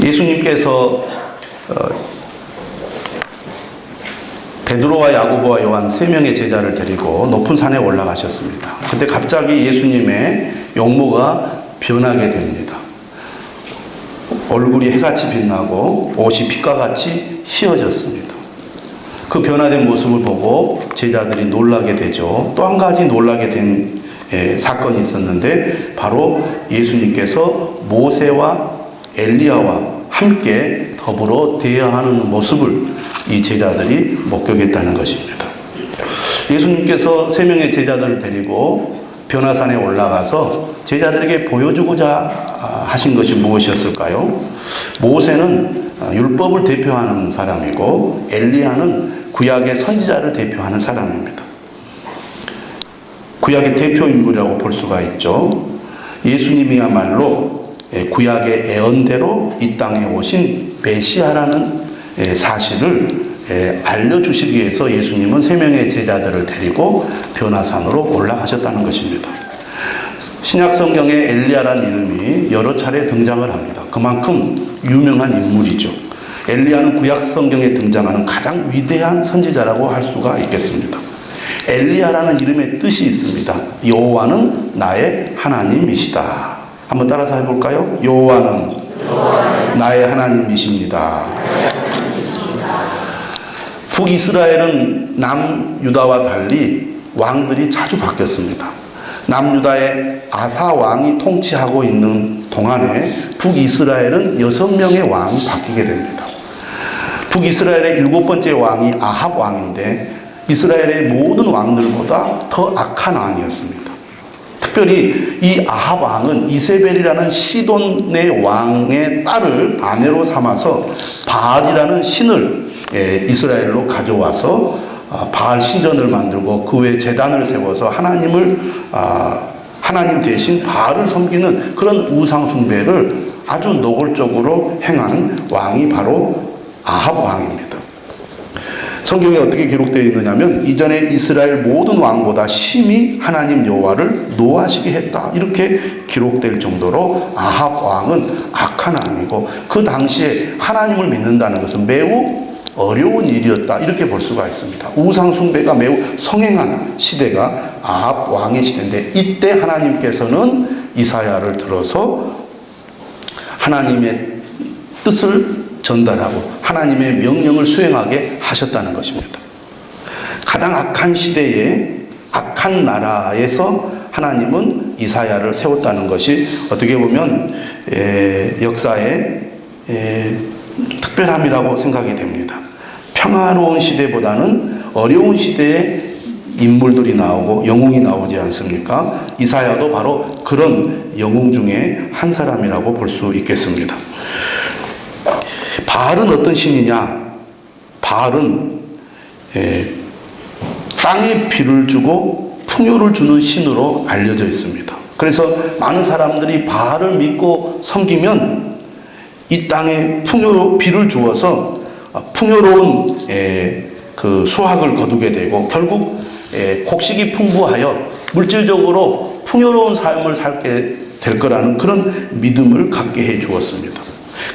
예수님께서 베드로와 야고보와 요한 3명의 제자를 데리고 높은 산에 올라가셨습니다. 그때 갑자기 예수님의 용모가 변하게 됩니다. 얼굴이 해같이 빛나고 옷이 빛과 같이 휘어졌습니다. 그 변화된 모습을 보고 제자들이 놀라게 되죠. 또 한 가지 놀라게 된 사건이 있었는데 바로 예수님께서 모세와 엘리야와 함께 더불어 대화하는 모습을 이 제자들이 목격했다는 것입니다. 예수님께서 3명의 제자들을 데리고 변화산에 올라가서 제자들에게 보여주고자 하신 것이 무엇이었을까요? 모세는 율법을 대표하는 사람이고 엘리야는 구약의 선지자를 대표하는 사람입니다. 구약의 대표 인물이라고 볼 수가 있죠. 예수님이야말로 구약의 예언대로 이 땅에 오신 메시아라는 사실을 알려주시기 위해서 예수님은 3명의 제자들을 데리고 변화산으로 올라가셨다는 것입니다. 신약성경에 엘리야라는 이름이 여러 차례 등장을 합니다. 그만큼 유명한 인물이죠. 엘리야는 구약성경에 등장하는 가장 위대한 선지자라고 할 수가 있겠습니다. 엘리야라는 이름의 뜻이 있습니다. 여호와는 나의 하나님이시다. 한번 따라서 해볼까요? 여호와는 나의 하나님이십니다. 북이스라엘은 남유다와 달리 왕들이 자주 바뀌었습니다. 남유다의 아사 왕이 통치하고 있는 동안에 북이스라엘은 6명의 왕이 바뀌게 됩니다. 북이스라엘의 7번째 왕이 아합 왕인데 이스라엘의 모든 왕들보다 더 악한 왕이었습니다. 특별히 이 아합 왕은 이세벨이라는 시돈의 왕의 딸을 아내로 삼아서 바알이라는 신을 이스라엘로 가져와서 바알 신전을 만들고 그 외에 제단을 세워서 하나님 대신 바알을 섬기는 그런 우상 숭배를 아주 노골적으로 행한 왕이 바로 아합 왕입니다. 성경에 어떻게 기록되어 있느냐면 이전에 이스라엘 모든 왕보다 심히 하나님 여호와를 노하시게 했다, 이렇게 기록될 정도로 아합 왕은 악한 왕이고 그 당시에 하나님을 믿는다는 것은 매우 어려운 일이었다, 이렇게 볼 수가 있습니다. 우상 숭배가 매우 성행한 시대가 아합 왕의 시대인데 이때 하나님께서는 이사야를 들어서 하나님의 뜻을 전달하고 하나님의 명령을 수행하게 하셨다는 것입니다. 가장 악한 시대에 악한 나라에서 하나님은 이사야를 세웠다는 것이 어떻게 보면 역사의 특별함이라고 생각이 됩니다. 평화로운 시대보다는 어려운 시대에 인물들이 나오고 영웅이 나오지 않습니까? 이사야도 바로 그런 영웅 중에 한 사람이라고 볼 수 있겠습니다. 바알은 어떤 신이냐? 바알은 땅에 비를 주고 풍요를 주는 신으로 알려져 있습니다. 그래서 많은 사람들이 바알을 믿고 섬기면 이 땅에 비를 주어서 풍요로운 그 수확을 거두게 되고 결국 곡식이 풍부하여 물질적으로 풍요로운 삶을 살게 될 거라는 그런 믿음을 갖게 해 주었습니다.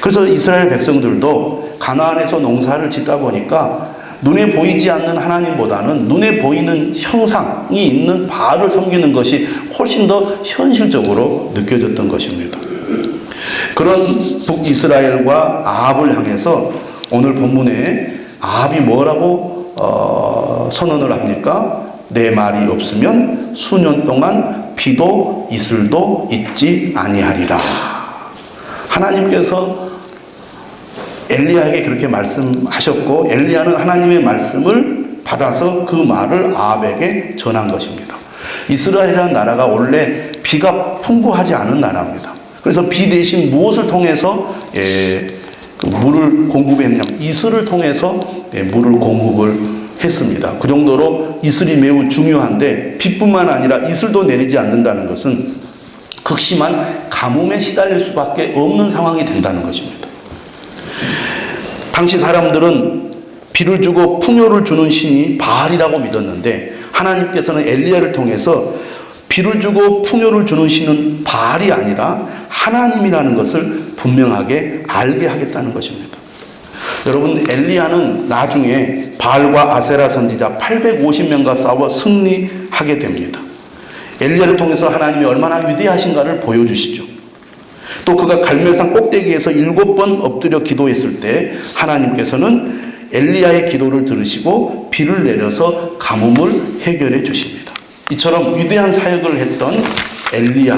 그래서 이스라엘 백성들도 가나안에서 농사를 짓다 보니까 눈에 보이지 않는 하나님보다는 눈에 보이는 형상이 있는 바알을 섬기는 것이 훨씬 더 현실적으로 느껴졌던 것입니다. 그런 북이스라엘과 아합을 향해서 오늘 본문에 아합이 뭐라고 선언을 합니까? 내 말이 없으면 수년 동안 비도 이슬도 있지 아니하리라. 하나님께서 엘리야에게 그렇게 말씀하셨고 엘리야는 하나님의 말씀을 받아서 그 말을 아합에게 전한 것입니다. 이스라엘이라는 나라가 원래 비가 풍부하지 않은 나라입니다. 그래서 비 대신 무엇을 통해서 물을 공급했냐? 이슬을 통해서 물을 공급을 했습니다. 그 정도로 이슬이 매우 중요한데 비뿐만 아니라 이슬도 내리지 않는다는 것은 극심한 가뭄에 시달릴 수밖에 없는 상황이 된다는 것입니다. 당시 사람들은 비를 주고 풍요를 주는 신이 바알이라고 믿었는데 하나님께서는 엘리야를 통해서 비를 주고 풍요를 주는 신은 바알이 아니라 하나님이라는 것을 분명하게 알게 하겠다는 것입니다. 여러분, 엘리야는 나중에 바알과 아세라 선지자 850명과 싸워 승리하게 됩니다. 엘리야를 통해서 하나님이 얼마나 위대하신가를 보여주시죠. 또 그가 갈멜산 꼭대기에서 7번 엎드려 기도했을 때 하나님께서는 엘리야의 기도를 들으시고 비를 내려서 가뭄을 해결해 주십니다. 이처럼 위대한 사역을 했던 엘리야,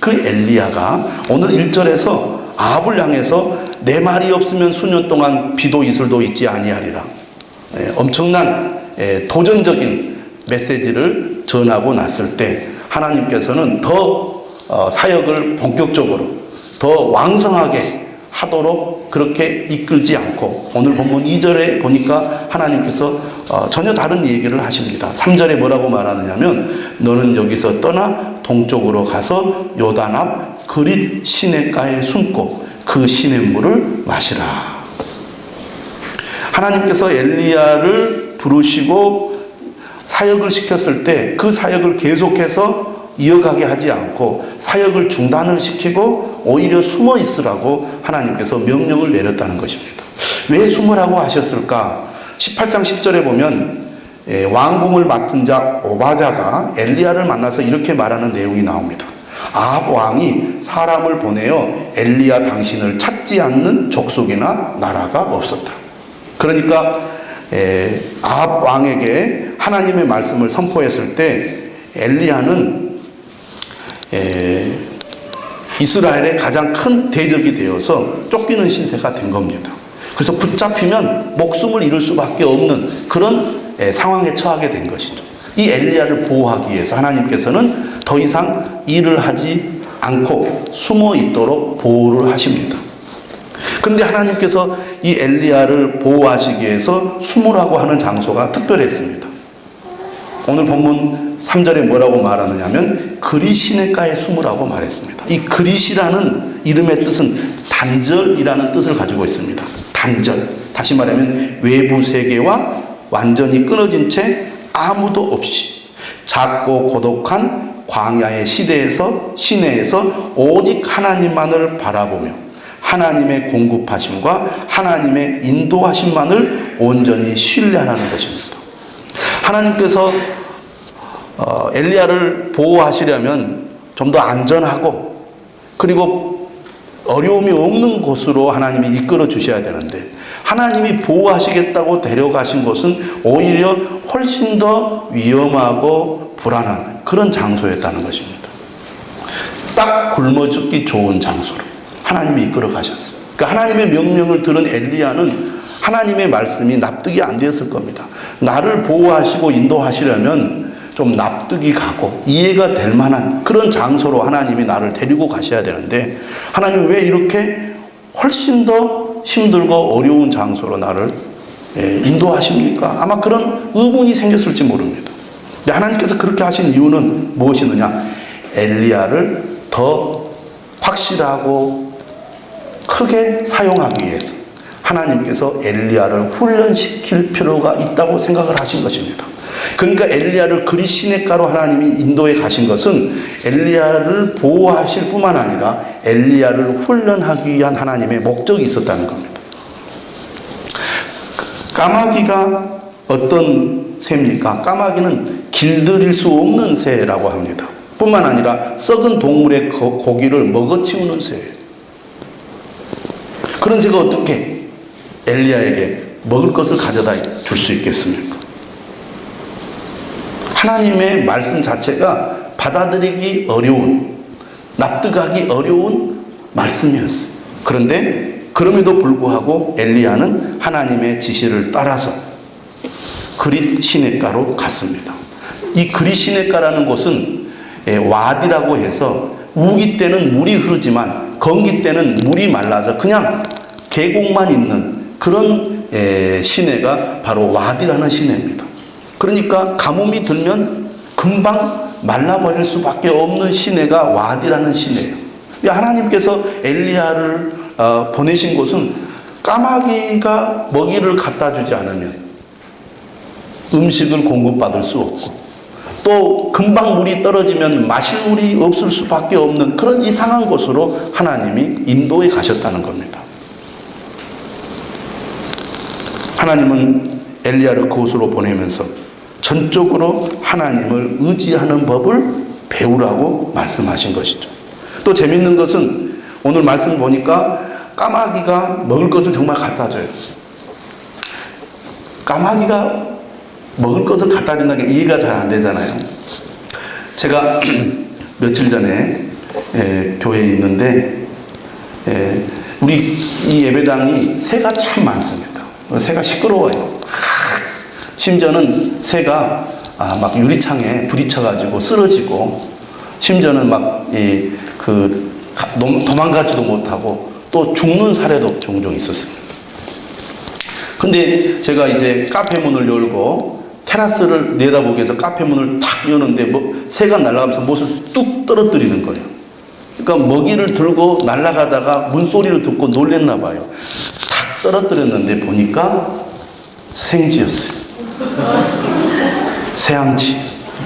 그 엘리야가 오늘 1절에서 아합을 향해서 내 말이 없으면 수년 동안 비도 이슬도 있지 아니하리라. 엄청난 도전적인 메시지를 전하고 났을 때 하나님께서는 더 사역을 본격적으로 더 왕성하게 하도록 그렇게 이끌지 않고 오늘 본문 2절에 보니까 하나님께서 전혀 다른 얘기를 하십니다. 3절에 뭐라고 말하느냐면 너는 여기서 떠나 동쪽으로 가서 요단 앞 그릿 시냇가에 숨고 그 시냇물을 마시라. 하나님께서 엘리야를 부르시고 사역을 시켰을 때 그 사역을 계속해서 이어가게 하지 않고 사역을 중단을 시키고 오히려 숨어 있으라고 하나님께서 명령을 내렸다는 것입니다. 왜 숨으라고 하셨을까? 18장 10절에 보면 왕궁을 맡은 자 오바자가 엘리야를 만나서 이렇게 말하는 내용이 나옵니다. 아합 왕이 사람을 보내어 엘리야 당신을 찾지 않는 족속이나 나라가 없었다. 그러니까 아합 왕에게 하나님의 말씀을 선포했을 때 엘리야는 이스라엘의 가장 큰 대적이 되어서 쫓기는 신세가 된 겁니다. 그래서 붙잡히면 목숨을 잃을 수밖에 없는 그런 상황에 처하게 된 것이죠. 이 엘리야를 보호하기 위해서 하나님께서는 더 이상 일을 하지 않고 숨어 있도록 보호를 하십니다. 그런데 하나님께서 이 엘리야를 보호하시기 위해서 숨으라고 하는 장소가 특별했습니다. 오늘 본문 3절에 뭐라고 말하느냐면 그릿 시냇가에 숨으라고 말했습니다. 이 그릿이라는 이름의 뜻은 단절이라는 뜻을 가지고 있습니다. 단절. 다시 말하면 외부 세계와 완전히 끊어진 채 아무도 없이 작고 고독한 광야의 시내에서 오직 하나님만을 바라보며 하나님의 공급하심과 하나님의 인도하심만을 온전히 신뢰하라는 것입니다. 하나님께서 엘리야를 보호하시려면 좀 더 안전하고 그리고 어려움이 없는 곳으로 하나님이 이끌어 주셔야 되는데 하나님이 보호하시겠다고 데려가신 곳은 오히려 훨씬 더 위험하고 불안한 그런 장소였다는 것입니다. 딱 굶어 죽기 좋은 장소로 하나님이 이끌어 가셨어요. 그러니까 하나님의 명령을 들은 엘리야는 하나님의 말씀이 납득이 안 되었을 겁니다. 나를 보호하시고 인도하시려면 좀 납득이 가고 이해가 될 만한 그런 장소로 하나님이 나를 데리고 가셔야 되는데 하나님 왜 이렇게 훨씬 더 힘들고 어려운 장소로 나를 인도하십니까? 아마 그런 의문이 생겼을지 모릅니다. 근데 하나님께서 그렇게 하신 이유는 무엇이느냐? 엘리야를 더 확실하고 크게 사용하기 위해서 하나님께서 엘리야를 훈련시킬 필요가 있다고 생각을 하신 것입니다. 그러니까 엘리야를 그릿 시냇가로 하나님이 인도해 가신 것은 엘리야를 보호하실 뿐만 아니라 엘리야를 훈련하기 위한 하나님의 목적이 있었다는 겁니다. 까마귀가 어떤 새입니까? 까마귀는 길들일 수 없는 새라고 합니다. 뿐만 아니라 썩은 동물의 고기를 먹어치우는 새예요. 그런 새가 어떻게 엘리야에게 먹을 것을 가져다 줄 수 있겠습니까? 하나님의 말씀 자체가 받아들이기 어려운, 납득하기 어려운 말씀이었어요. 그런데 그럼에도 불구하고 엘리야는 하나님의 지시를 따라서 그릿 시냇가로 갔습니다. 이 그릿 시냇가라는 곳은 와디라고 해서 우기 때는 물이 흐르지만 건기 때는 물이 말라서 그냥 계곡만 있는 그런 시내가 바로 와디라는 시내입니다. 그러니까 가뭄이 들면 금방 말라버릴 수밖에 없는 시내가 와디라는 시내예요. 하나님께서 엘리야를 보내신 곳은 까마귀가 먹이를 갖다 주지 않으면 음식을 공급받을 수 없고 또 금방 물이 떨어지면 마실 물이 없을 수밖에 없는 그런 이상한 곳으로 하나님이 인도해 가셨다는 겁니다. 하나님은 엘리야를 그곳으로 보내면서 전적으로 하나님을 의지하는 법을 배우라고 말씀하신 것이죠. 또 재밌는 것은 오늘 말씀 보니까 까마귀가 먹을 것을 정말 갖다 줘요. 까마귀가 먹을 것을 갖다 준다는 게 이해가 잘 안 되잖아요. 제가 며칠 전에 교회에 있는데 우리 이 예배당이 새가 참 많습니다. 새가 시끄러워요. 심지어는 새가 막 유리창에 부딪혀가지고 쓰러지고, 심지어는 막 도망가지도 못하고 또 죽는 사례도 종종 있었습니다. 근데 제가 이제 카페 문을 열고 테라스를 내다보기 위해서 카페 문을 탁 여는데 새가 날아가면서 못을 뚝 떨어뜨리는 거예요. 그러니까 먹이를 들고 날아가다가 문소리를 듣고 놀랬나 봐요. 탁 떨어뜨렸는데 보니까 생쥐였어요. 새항쥐.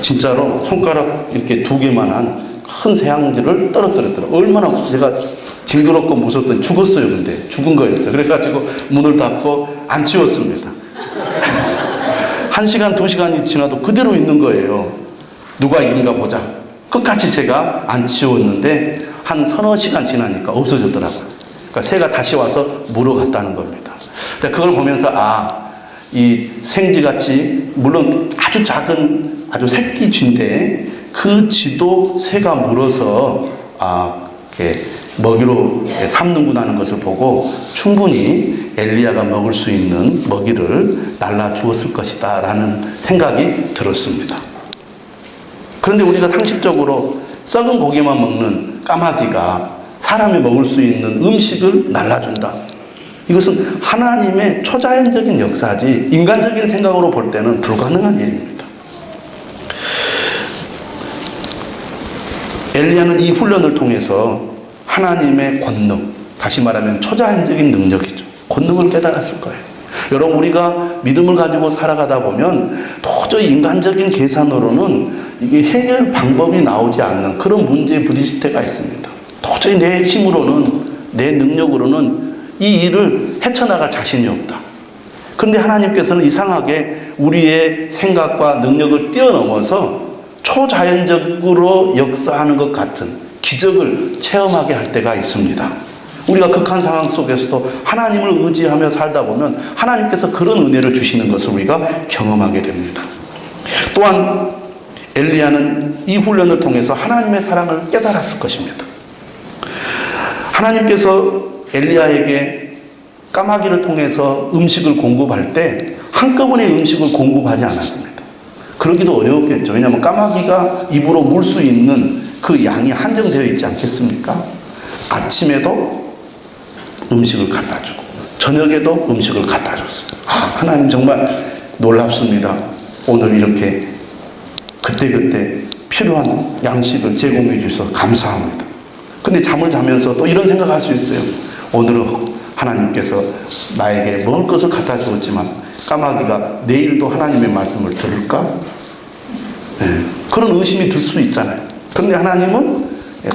진짜로 손가락 이렇게 2개만한 큰 새항쥐를 떨어뜨렸더라고요. 얼마나 제가 징그럽고 무섭던, 죽었어요. 근데 죽은 거였어요. 그래가지고 문을 닫고 안 치웠습니다. 1시간 2시간이 지나도 그대로 있는 거예요. 누가 이긴가 보자. 끝까지 제가 안 치웠는데 한 서너 시간 지나니까 없어졌더라고요. 그러니까 새가 다시 와서 물어갔다는 겁니다. 자, 그걸 보면서 이 생쥐같이 물론 아주 작은 아주 새끼 쥐인데 그 쥐도 새가 물어서 이렇게 먹이로 삼는구나 하는 것을 보고 충분히 엘리야가 먹을 수 있는 먹이를 날라 주었을 것이다 라는 생각이 들었습니다. 그런데 우리가 상식적으로 썩은 고기만 먹는 까마귀가 사람이 먹을 수 있는 음식을 날라준다. 이것은 하나님의 초자연적인 역사지 인간적인 생각으로 볼 때는 불가능한 일입니다. 엘리야는 이 훈련을 통해서 하나님의 권능, 다시 말하면 초자연적인 능력이죠. 권능을 깨달았을 거예요. 여러분, 우리가 믿음을 가지고 살아가다 보면 도저히 인간적인 계산으로는 이게 해결 방법이 나오지 않는 그런 문제에 부딪힐 때가 있습니다. 도저히 내 힘으로는, 내 능력으로는 이 일을 헤쳐나갈 자신이 없다. 그런데 하나님께서는 이상하게 우리의 생각과 능력을 뛰어넘어서 초자연적으로 역사하는 것 같은 기적을 체험하게 할 때가 있습니다. 우리가 극한 상황 속에서도 하나님을 의지하며 살다 보면 하나님께서 그런 은혜를 주시는 것을 우리가 경험하게 됩니다. 또한 엘리야는 이 훈련을 통해서 하나님의 사랑을 깨달았을 것입니다. 하나님께서 엘리야에게 까마귀를 통해서 음식을 공급할 때 한꺼번에 음식을 공급하지 않았습니다. 그러기도 어려웠겠죠. 왜냐하면 까마귀가 입으로 물 수 있는 그 양이 한정되어 있지 않겠습니까? 아침에도 음식을 갖다 주고 저녁에도 음식을 갖다 줬어요. 하나님 정말 놀랍습니다. 오늘 이렇게 그때그때 필요한 양식을 제공해 주셔서 감사합니다. 근데 잠을 자면서 또 이런 생각할 수 있어요. 오늘은 하나님께서 나에게 먹을 것을 갖다 주었지만 까마귀가 내일도 하나님의 말씀을 들을까? 그런 의심이 들 수 있잖아요. 그런데 하나님은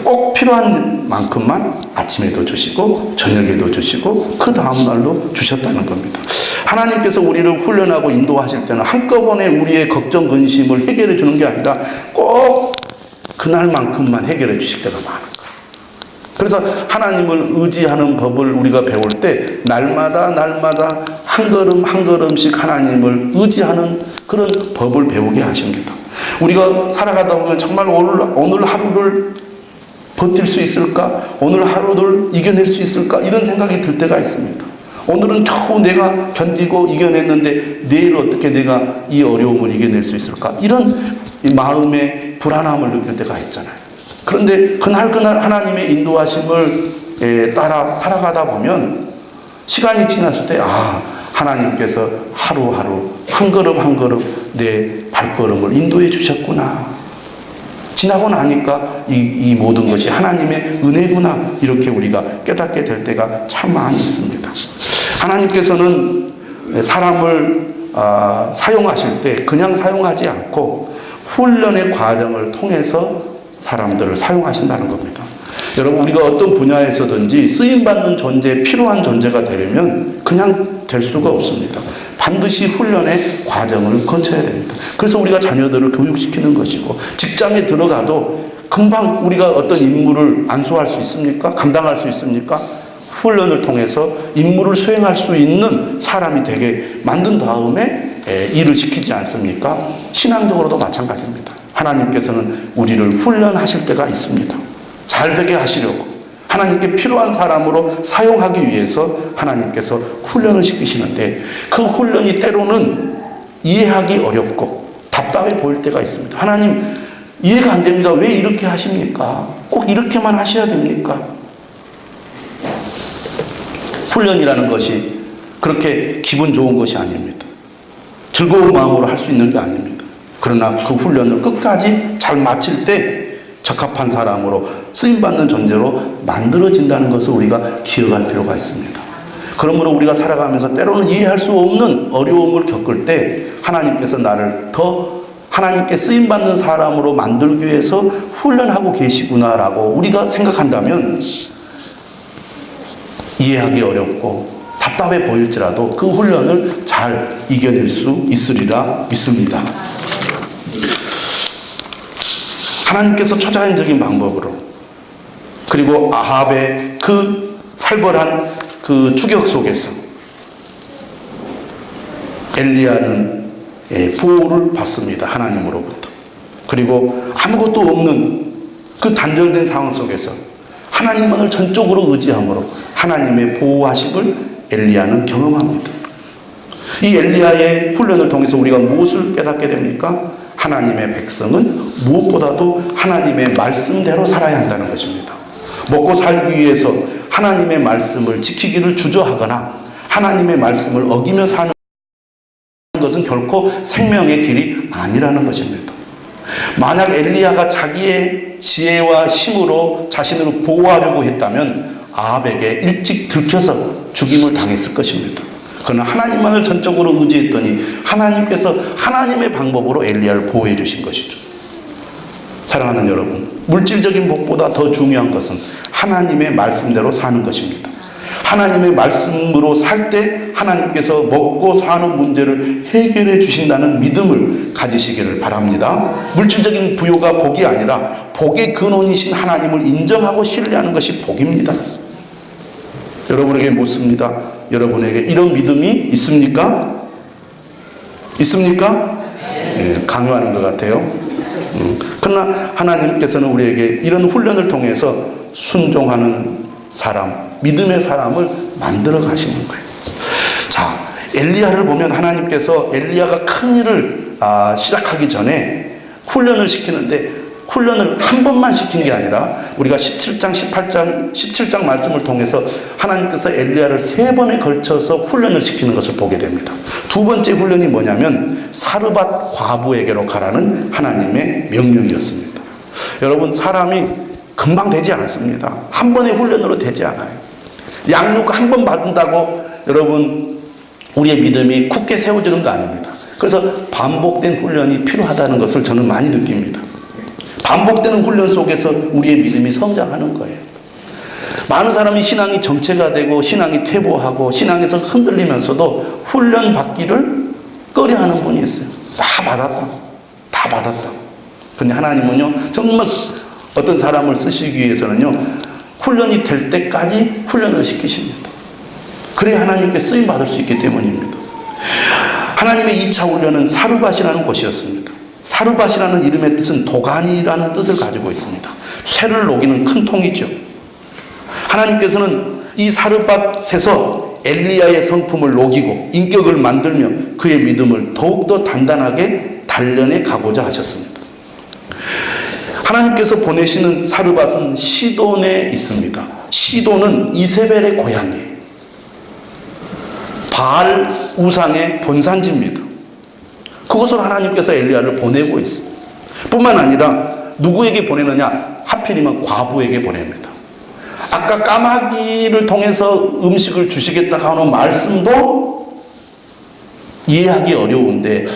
꼭 필요한 만큼만 아침에도 주시고 저녁에도 주시고 그 다음날도 주셨다는 겁니다. 하나님께서 우리를 훈련하고 인도하실 때는 한꺼번에 우리의 걱정, 근심을 해결해 주는 게 아니라 꼭 그날만큼만 해결해 주실 때가 많은 거예요. 그래서 하나님을 의지하는 법을 우리가 배울 때 날마다 한 걸음 한 걸음씩 하나님을 의지하는 그런 법을 배우게 하십니다. 우리가 살아가다 보면 정말 오늘 하루를 버틸 수 있을까? 오늘 하루를 이겨낼 수 있을까? 이런 생각이 들 때가 있습니다. 오늘은 겨우 내가 견디고 이겨냈는데 내일 어떻게 내가 이 어려움을 이겨낼 수 있을까? 이런 마음의 불안함을 느낄 때가 있잖아요. 그런데 그날 하나님의 인도하심을 따라 살아가다 보면 시간이 지났을 때 하나님께서 하루하루 한 걸음 한 걸음 내 발걸음을 인도해 주셨구나. 지나고 나니까 이 모든 것이 하나님의 은혜구나. 이렇게 우리가 깨닫게 될 때가 참 많이 있습니다. 하나님께서는 사람을 사용하실 때 그냥 사용하지 않고 훈련의 과정을 통해서 사람들을 사용하신다는 겁니다. 여러분, 우리가 어떤 분야에서든지 쓰임받는 존재, 필요한 존재가 되려면 그냥 될 수가 없습니다. 반드시 훈련의 과정을 거쳐야 됩니다. 그래서 우리가 자녀들을 교육시키는 것이고, 직장에 들어가도 금방 우리가 어떤 임무를 안수할 수 있습니까? 감당할 수 있습니까? 훈련을 통해서 임무를 수행할 수 있는 사람이 되게 만든 다음에 일을 시키지 않습니까? 신앙적으로도 마찬가지입니다. 하나님께서는 우리를 훈련하실 때가 있습니다. 잘 되게 하시려고, 하나님께 필요한 사람으로 사용하기 위해서 하나님께서 훈련을 시키시는데, 그 훈련이 때로는 이해하기 어렵고 답답해 보일 때가 있습니다. 하나님, 이해가 안 됩니다. 왜 이렇게 하십니까? 꼭 이렇게만 하셔야 됩니까? 훈련이라는 것이 그렇게 기분 좋은 것이 아닙니다. 즐거운 마음으로 할 수 있는 게 아닙니다. 그러나 그 훈련을 끝까지 잘 마칠 때 적합한 사람으로 쓰임받는 존재로 만들어진다는 것을 우리가 기억할 필요가 있습니다. 그러므로 우리가 살아가면서 때로는 이해할 수 없는 어려움을 겪을 때 하나님께서 나를 더 하나님께 쓰임받는 사람으로 만들기 위해서 훈련하고 계시구나라고 우리가 생각한다면, 이해하기 어렵고 답답해 보일지라도 그 훈련을 잘 이겨낼 수 있으리라 믿습니다. 하나님께서 초자연적인 방법으로, 그리고 아합의 그 살벌한 그 추격 속에서 엘리야는 보호를 받습니다. 하나님으로부터. 그리고 아무것도 없는 그 단절된 상황 속에서 하나님만을 전적으로 의지함으로 하나님의 보호하심을 엘리야는 경험합니다. 이 엘리야의 훈련을 통해서 우리가 무엇을 깨닫게 됩니까? 하나님의 백성은 무엇보다도 하나님의 말씀대로 살아야 한다는 것입니다. 먹고 살기 위해서 하나님의 말씀을 지키기를 주저하거나 하나님의 말씀을 어기며 사는 것은 결코 생명의 길이 아니라는 것입니다. 만약 엘리야가 자기의 지혜와 힘으로 자신을 보호하려고 했다면 아합에게 일찍 들켜서 죽임을 당했을 것입니다. 그러나 하나님만을 전적으로 의지했더니 하나님께서 하나님의 방법으로 엘리야를 보호해 주신 것이죠. 사랑하는 여러분, 물질적인 복보다 더 중요한 것은 하나님의 말씀대로 사는 것입니다. 하나님의 말씀으로 살 때 하나님께서 먹고 사는 문제를 해결해 주신다는 믿음을 가지시기를 바랍니다. 물질적인 부요가 복이 아니라 복의 근원이신 하나님을 인정하고 신뢰하는 것이 복입니다. 여러분에게 묻습니다. 여러분에게 이런 믿음이 있습니까? 있습니까? 네, 강요하는 것 같아요. 그러나 하나님께서는 우리에게 이런 훈련을 통해서 순종하는 사람, 믿음의 사람을 만들어 가시는 거예요. 자, 엘리야를 보면 하나님께서 엘리야가 큰 일을 시작하기 전에 훈련을 시키는데, 훈련을 한 번만 시킨 게 아니라 우리가 17장, 17장 말씀을 통해서 하나님께서 엘리야를 3번에 걸쳐서 훈련을 시키는 것을 보게 됩니다. 두 번째 훈련이 뭐냐면 사르밧 과부에게로 가라는 하나님의 명령이었습니다. 여러분, 사람이 금방 되지 않습니다. 한 번의 훈련으로 되지 않아요. 양육 한 번 받는다고 여러분 우리의 믿음이 굳게 세워지는 거 아닙니다. 그래서 반복된 훈련이 필요하다는 것을 저는 많이 느낍니다. 반복되는 훈련 속에서 우리의 믿음이 성장하는 거예요. 많은 사람이 신앙이 정체가 되고 신앙이 퇴보하고 신앙에서 흔들리면서도 훈련 받기를 꺼려하는 분이 있어요. 다 받았다고. 근데 하나님은요, 정말 어떤 사람을 쓰시기 위해서는요, 훈련이 될 때까지 훈련을 시키십니다. 그래야 하나님께 쓰임 받을 수 있기 때문입니다. 하나님의 2차 훈련은 사르밧이라는 곳이었습니다. 사르밧이라는 이름의 뜻은 도가니라는 뜻을 가지고 있습니다. 쇠를 녹이는 큰 통이죠. 하나님께서는 이 사르밧에서 엘리야의 성품을 녹이고 인격을 만들며 그의 믿음을 더욱더 단단하게 단련해 가고자 하셨습니다. 하나님께서 보내시는 사르밧은 시돈에 있습니다. 시돈은 이세벨의 고향이에요. 바알 우상의 본산지입니다. 그것으로 하나님께서 엘리야를 보내고 있어요. 뿐만 아니라 누구에게 보내느냐? 하필이면 과부에게 보냅니다. 아까 까마귀를 통해서 음식을 주시겠다 하는 말씀도 이해하기 어려운데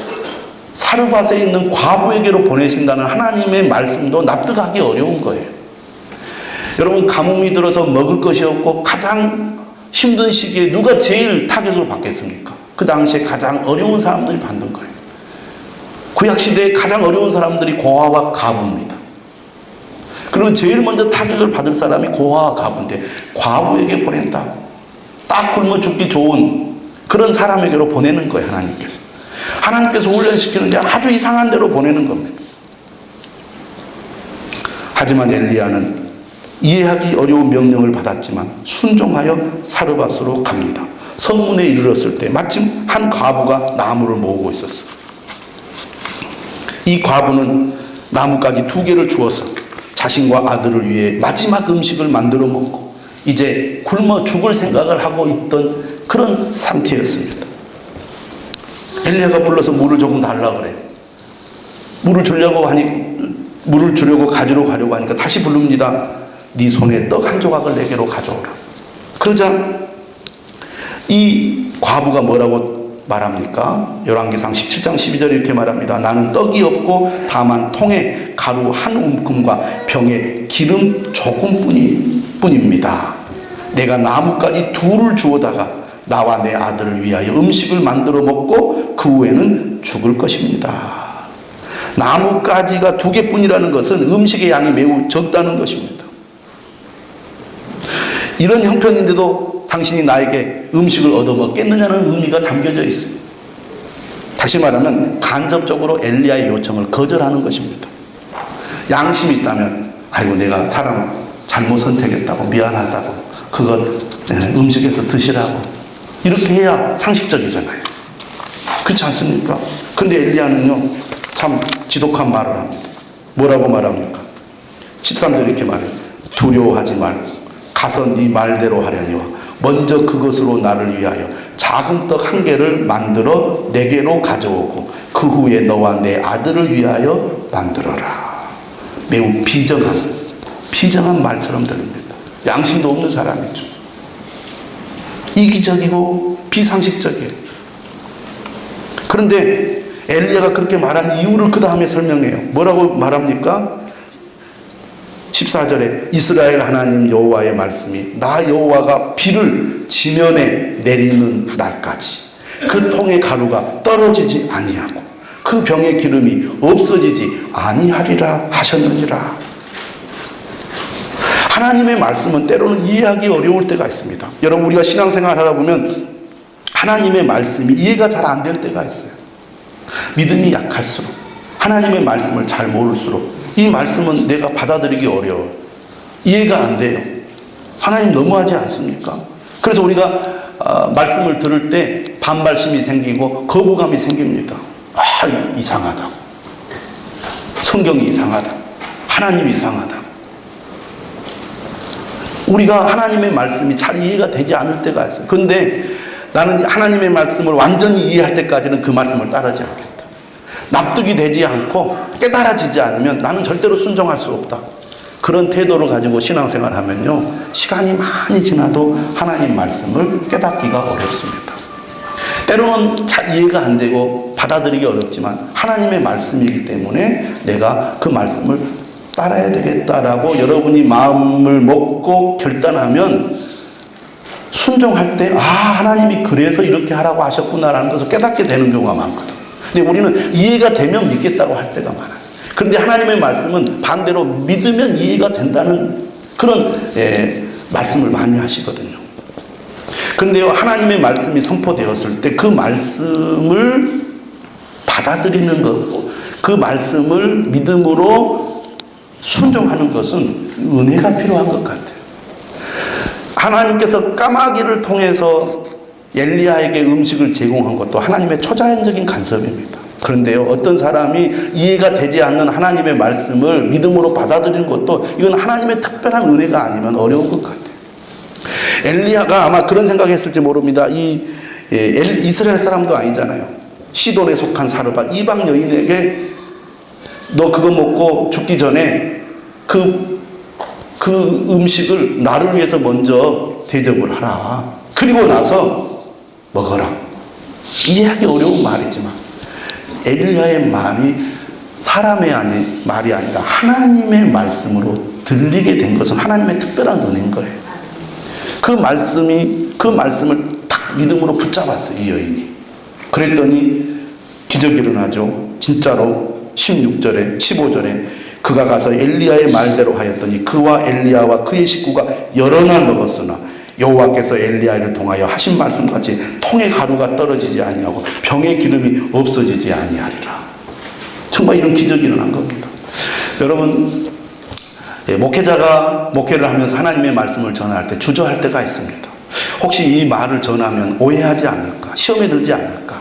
사르밧에 있는 과부에게로 보내신다는 하나님의 말씀도 납득하기 어려운 거예요. 여러분, 가뭄이 들어서 먹을 것이 없고 가장 힘든 시기에 누가 제일 타격을 받겠습니까? 그 당시에 가장 어려운 사람들이 받는 거예요. 구약시대에 가장 어려운 사람들이 고아와 가부입니다. 그리고 제일 먼저 타격을 받을 사람이 고아와 가부인데 과부에게 보낸다. 딱 굶어 죽기 좋은 그런 사람에게로 보내는 거예요, 하나님께서. 하나님께서 훈련시키는데 아주 이상한 데로 보내는 겁니다. 하지만 엘리야는 이해하기 어려운 명령을 받았지만 순종하여 사르밧으로 갑니다. 성문에 이르렀을 때 마침 한 과부가 나무를 모으고 있었어요. 이 과부는 나뭇가지 2개를 주어서 자신과 아들을 위해 마지막 음식을 만들어 먹고 이제 굶어 죽을 생각을 하고 있던 그런 상태였습니다. 엘리야가 불러서 물을 조금 달라 그래요. 물을 주려고 가지러 가려고 하니까 다시 부릅니다. 네 손에 떡 한 조각을 내게로 가져오라. 그러자 이 과부가 뭐라고 말합니까? 열왕기상 17장 12절 이렇게 말합니다. 나는 떡이 없고 다만 통에 가루 한 움큼과 병에 기름 조금뿐입니다. 내가 나뭇가지 2를 주워다가 나와 내 아들을 위하여 음식을 만들어 먹고 그 후에는 죽을 것입니다. 나뭇가지가 2개뿐이라는 것은 음식의 양이 매우 적다는 것입니다. 이런 형편인데도 당신이 나에게 음식을 얻어먹겠느냐는 의미가 담겨져 있습니다. 다시 말하면 간접적으로 엘리야의 요청을 거절하는 것입니다. 양심이 있다면 아이고 내가 사람 잘못 선택했다고 미안하다고 그걸 음식에서 드시라고 이렇게 해야 상식적이잖아요. 그렇지 않습니까? 그런데 엘리야는요 참 지독한 말을 합니다. 뭐라고 말합니까? 13절 이렇게 말해요. 두려워하지 말고 가서 네 말대로 하려니와 먼저 그것으로 나를 위하여 작은 떡 1개를 만들어 내게로 가져오고 그 후에 너와 내 아들을 위하여 만들어라. 매우 비정한 말처럼 들립니다. 양심도 없는 사람이죠. 이기적이고 비상식적이에요. 그런데 엘리야가 그렇게 말한 이유를 그 다음에 설명해요. 뭐라고 말합니까? 14절에 이스라엘 하나님 여호와의 말씀이 나 여호와가 비를 지면에 내리는 날까지 그 통의 가루가 떨어지지 아니하고 그 병의 기름이 없어지지 아니하리라 하셨느니라. 하나님의 말씀은 때로는 이해하기 어려울 때가 있습니다. 여러분, 우리가 신앙생활 하다 보면 하나님의 말씀이 이해가 잘 안 될 때가 있어요. 믿음이 약할수록 하나님의 말씀을 잘 모를수록 이 말씀은 내가 받아들이기 어려워요. 이해가 안 돼요. 하나님 너무하지 않습니까? 그래서 우리가 말씀을 들을 때 반발심이 생기고 거부감이 생깁니다. 이상하다고. 성경이 이상하다. 하나님이 이상하다. 우리가 하나님의 말씀이 잘 이해가 되지 않을 때가 있어요. 그런데 나는 하나님의 말씀을 완전히 이해할 때까지는 그 말씀을 따르지 않겠다. 납득이 되지 않고 깨달아지지 않으면 나는 절대로 순종할 수 없다. 그런 태도를 가지고 신앙생활 하면요, 시간이 많이 지나도 하나님 말씀을 깨닫기가 어렵습니다. 때로는 잘 이해가 안 되고 받아들이기 어렵지만 하나님의 말씀이기 때문에 내가 그 말씀을 따라야 되겠다라고 여러분이 마음을 먹고 결단하면 순종할 때 하나님이 그래서 이렇게 하라고 하셨구나라는 것을 깨닫게 되는 경우가 많거든. 근데 우리는 이해가 되면 믿겠다고 할 때가 많아요. 그런데 하나님의 말씀은 반대로 믿으면 이해가 된다는 그런 말씀을 많이 하시거든요. 그런데요, 하나님의 말씀이 선포되었을 때 그 말씀을 받아들이는 것, 그 말씀을 믿음으로 순종하는 것은 은혜가 필요한 것 같아요. 하나님께서 까마귀를 통해서 엘리야에게 음식을 제공한 것도 하나님의 초자연적인 간섭입니다. 그런데요, 어떤 사람이 이해가 되지 않는 하나님의 말씀을 믿음으로 받아들이는 것도 이건 하나님의 특별한 은혜가 아니면 어려운 것 같아요. 엘리야가 아마 그런 생각했을지 모릅니다. 이스라엘 사람도 아니잖아요. 시돈에 속한 사르밧 이방 여인에게 너 그거 먹고 죽기 전에 그 음식을 나를 위해서 먼저 대접을 하라. 그리고 나서 먹어라. 이해하기 어려운 말이지만 엘리야의 말이 사람의 말이 아니라 하나님의 말씀으로 들리게 된 것은 하나님의 특별한 은혜인 거예요. 그 말씀을 딱 믿음으로 붙잡았어요, 이 여인이. 그랬더니 기적이 일어나죠. 진짜로 16절에 15절에 그가 가서 엘리야의 말대로 하였더니 그와 엘리야와 그의 식구가 여러 날 먹었으나 여호와께서 엘리야를 통하여 하신 말씀같이 통에 가루가 떨어지지 아니하고 병에 기름이 없어지지 아니하리라. 정말 이런 기적이 일어난 겁니다. 여러분, 목회자가 목회를 하면서 하나님의 말씀을 전할 때 주저할 때가 있습니다. 혹시 이 말을 전하면 오해하지 않을까? 시험에 들지 않을까?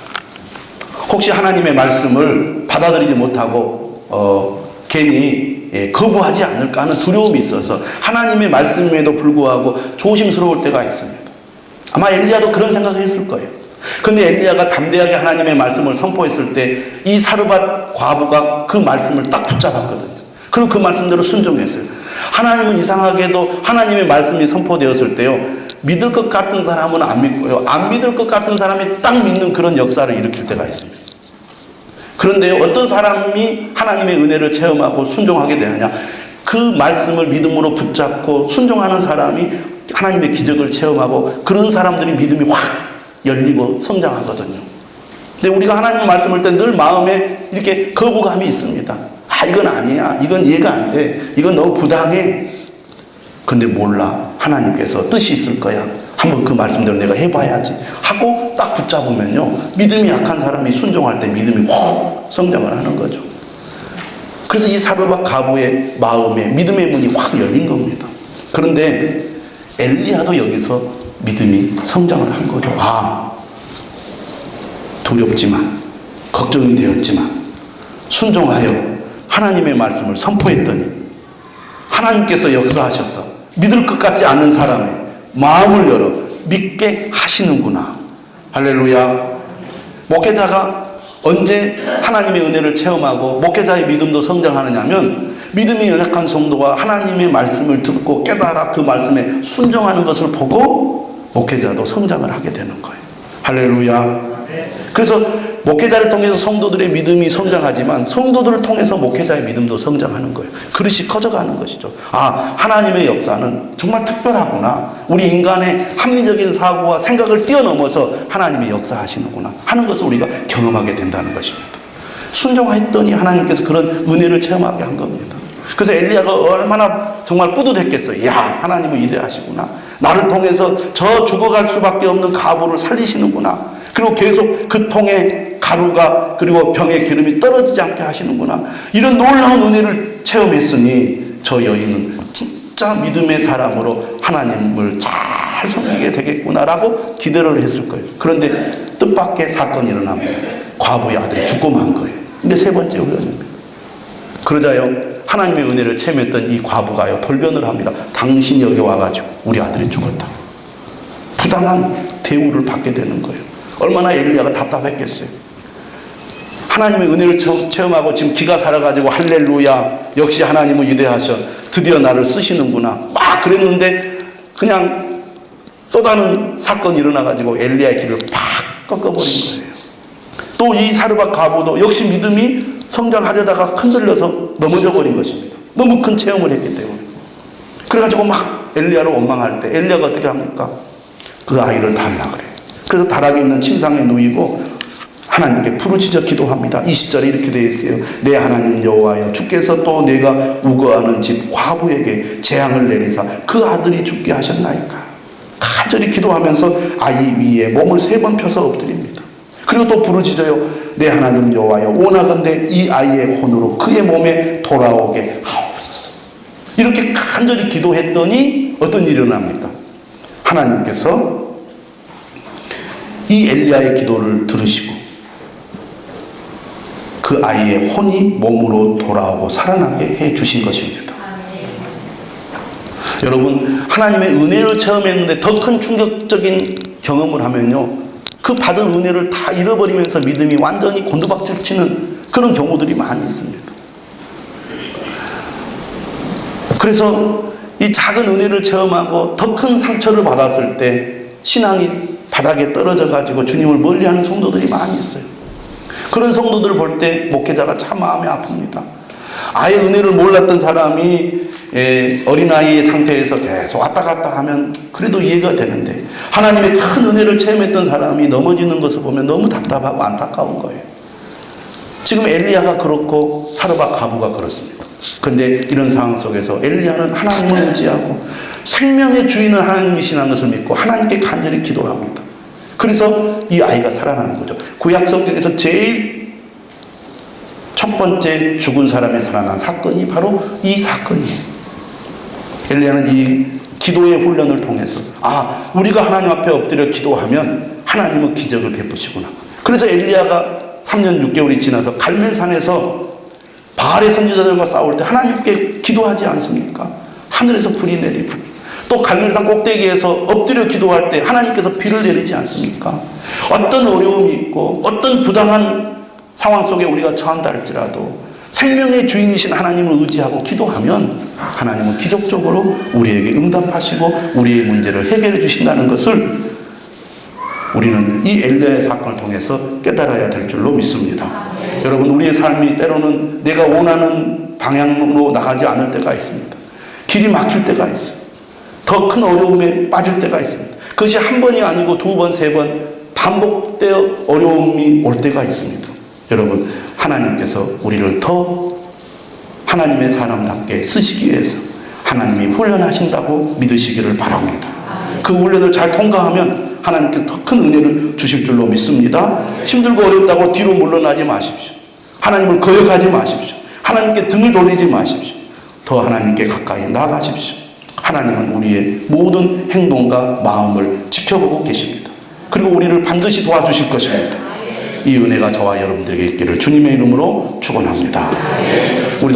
혹시 하나님의 말씀을 받아들이지 못하고 괜히 거부하지 않을까 하는 두려움이 있어서 하나님의 말씀에도 불구하고 조심스러울 때가 있습니다. 아마 엘리야도 그런 생각을 했을 거예요. 그런데 엘리야가 담대하게 하나님의 말씀을 선포했을 때 이 사르밧 과부가 그 말씀을 딱 붙잡았거든요. 그리고 그 말씀대로 순종했어요. 하나님은 이상하게도 하나님의 말씀이 선포되었을 때요, 믿을 것 같은 사람은 안 믿고요, 안 믿을 것 같은 사람이 딱 믿는 그런 역사를 일으킬 때가 있습니다. 그런데 어떤 사람이 하나님의 은혜를 체험하고 순종하게 되느냐? 그 말씀을 믿음으로 붙잡고 순종하는 사람이 하나님의 기적을 체험하고 그런 사람들이 믿음이 확 열리고 성장하거든요. 근데 우리가 하나님의 말씀을 때 늘 마음에 이렇게 거부감이 있습니다. 아, 이건 아니야. 이건 이해가 안 돼. 이건 너무 부당해. 근데 몰라. 하나님께서 뜻이 있을 거야. 한번 그 말씀대로 내가 해봐야지 하고 딱 붙잡으면요, 믿음이 약한 사람이 순종할 때 믿음이 확 성장을 하는 거죠. 그래서 이 사르밧 과부의 마음에 믿음의 문이 확 열린 겁니다. 그런데 엘리야도 여기서 믿음이 성장을 한 거죠. 아, 두렵지만 걱정이 되었지만 순종하여 하나님의 말씀을 선포했더니 하나님께서 역사하셔서 믿을 것 같지 않은 사람의 마음을 열어 믿게 하시는구나. 할렐루야. 목회자가 언제 하나님의 은혜를 체험하고 목회자의 믿음도 성장하느냐면 믿음이 연약한 성도가 하나님의 말씀을 듣고 깨달아 그 말씀에 순종하는 것을 보고 목회자도 성장을 하게 되는 거예요. 할렐루야. 그래서 목회자를 통해서 성도들의 믿음이 성장하지만 성도들을 통해서 목회자의 믿음도 성장하는 거예요. 그릇이 커져가는 것이죠. 아, 하나님의 역사는 정말 특별하구나. 우리 인간의 합리적인 사고와 생각을 뛰어넘어서 하나님이 역사하시는구나 하는 것을 우리가 경험하게 된다는 것입니다. 순종했더니 하나님께서 그런 은혜를 체험하게 한 겁니다. 그래서 엘리야가 얼마나 정말 뿌듯했겠어요. 야, 하나님은 위대하시구나. 나를 통해서 저 죽어갈 수밖에 없는 과부를 살리시는구나. 그리고 계속 그 통에 가루가 그리고 병의 기름이 떨어지지 않게 하시는구나. 이런 놀라운 은혜를 체험했으니 저 여인은 진짜 믿음의 사람으로 하나님을 잘 섬기게 되겠구나라고 기대를 했을 거예요. 그런데 뜻밖의 사건이 일어납니다. 과부의 아들이 죽고 만 거예요. 근데 세 번째 우연입니다. 그러자요, 하나님의 은혜를 체험했던 이 과부가요, 돌변을 합니다. 당신이 여기 와가지고 우리 아들이 죽었다. 부당한 대우를 받게 되는 거예요. 얼마나 엘리야가 답답했겠어요. 하나님의 은혜를 체험하고 지금 기가 살아가지고 할렐루야, 역시 하나님은 위대하셔, 드디어 나를 쓰시는구나 막 그랬는데 그냥 또 다른 사건이 일어나가지고 엘리야의 길을 팍 꺾어버린 거예요. 또 이 사르밧 과부도 역시 믿음이 성장하려다가 흔들려서 넘어져 버린 것입니다. 너무 큰 체험을 했기 때문에. 그래가지고 막 엘리야를 원망할 때 엘리야가 어떻게 합니까? 그 아이를 달라 그래요. 그래서 다락에 있는 침상에 누이고 하나님께 부르짖어 기도합니다. 20절에 이렇게 되어 있어요. 내 하나님 여호와여, 주께서 또 내가 우거하는 집 과부에게 재앙을 내리사 그 아들이 죽게 하셨나이까. 간절히 기도하면서 아이 위에 몸을 3번 펴서 엎드립니다. 그리고 또 부르짖어요. 내 하나님 여호와여, 원하건대 이 아이의 혼으로 그의 몸에 돌아오게 하옵소서. 이렇게 간절히 기도했더니 어떤 일이 일어납니까? 하나님께서 이 엘리야의 기도를 들으시고 그 아이의 혼이 몸으로 돌아오고 살아나게 해 주신 것입니다. 여러분, 하나님의 은혜를 체험했는데 더 큰 충격적인 경험을 하면요, 그 받은 은혜를 다 잃어버리면서 믿음이 완전히 곤두박질 치는 그런 경우들이 많이 있습니다. 그래서 이 작은 은혜를 체험하고 더 큰 상처를 받았을 때 신앙이 바닥에 떨어져 가지고 주님을 멀리하는 성도들이 많이 있어요. 그런 성도들을 볼 때 목회자가 참 마음이 아픕니다. 아예 은혜를 몰랐던 사람이 어린아이의 상태에서 계속 왔다 갔다 하면 그래도 이해가 되는데, 하나님의 큰 은혜를 체험했던 사람이 넘어지는 것을 보면 너무 답답하고 안타까운 거예요. 지금 엘리야가 그렇고 사르밧 가부가 그렇습니다. 근데 이런 상황 속에서 엘리야는 하나님을 의지하고 생명의 주인은 하나님이시라는 것을 믿고 하나님께 간절히 기도합니다. 그래서 이 아이가 살아나는 거죠. 구약 성경에서 제일 첫 번째 죽은 사람이 살아난 사건이 바로 이 사건이에요. 엘리야는 이 기도의 훈련을 통해서 우리가 하나님 앞에 엎드려 기도하면 하나님은 기적을 베푸시구나. 그래서 엘리야가 3년 6개월이 지나서 갈멜산에서 바알의 선지자들과 싸울 때 하나님께 기도하지 않습니까? 하늘에서 불이 내리고, 또 갈멜산 꼭대기에서 엎드려 기도할 때 하나님께서 비를 내리지 않습니까? 어떤 어려움이 있고 어떤 부당한 상황 속에 우리가 처한다 할지라도 생명의 주인이신 하나님을 의지하고 기도하면 하나님은 기적적으로 우리에게 응답하시고 우리의 문제를 해결해 주신다는 것을 우리는 이 엘리야의 사건을 통해서 깨달아야 될 줄로 믿습니다. 여러분, 우리의 삶이 때로는 내가 원하는 방향으로 나가지 않을 때가 있습니다. 길이 막힐 때가 있어요. 더 큰 어려움에 빠질 때가 있습니다. 그것이 한 번이 아니고 두 번, 세 번 반복되어 어려움이 올 때가 있습니다. 여러분, 하나님께서 우리를 더 하나님의 사람답게 쓰시기 위해서 하나님이 훈련하신다고 믿으시기를 바랍니다. 그 훈련을 잘 통과하면 하나님께서 더 큰 은혜를 주실 줄로 믿습니다. 힘들고 어렵다고 뒤로 물러나지 마십시오. 하나님을 거역하지 마십시오. 하나님께 등을 돌리지 마십시오. 더 하나님께 가까이 나아가십시오. 하나님은 우리의 모든 행동과 마음을 지켜보고 계십니다. 그리고 우리를 반드시 도와주실 것입니다. 이 은혜가 저와 여러분들에게 있기를 주님의 이름으로 축원합니다. 우리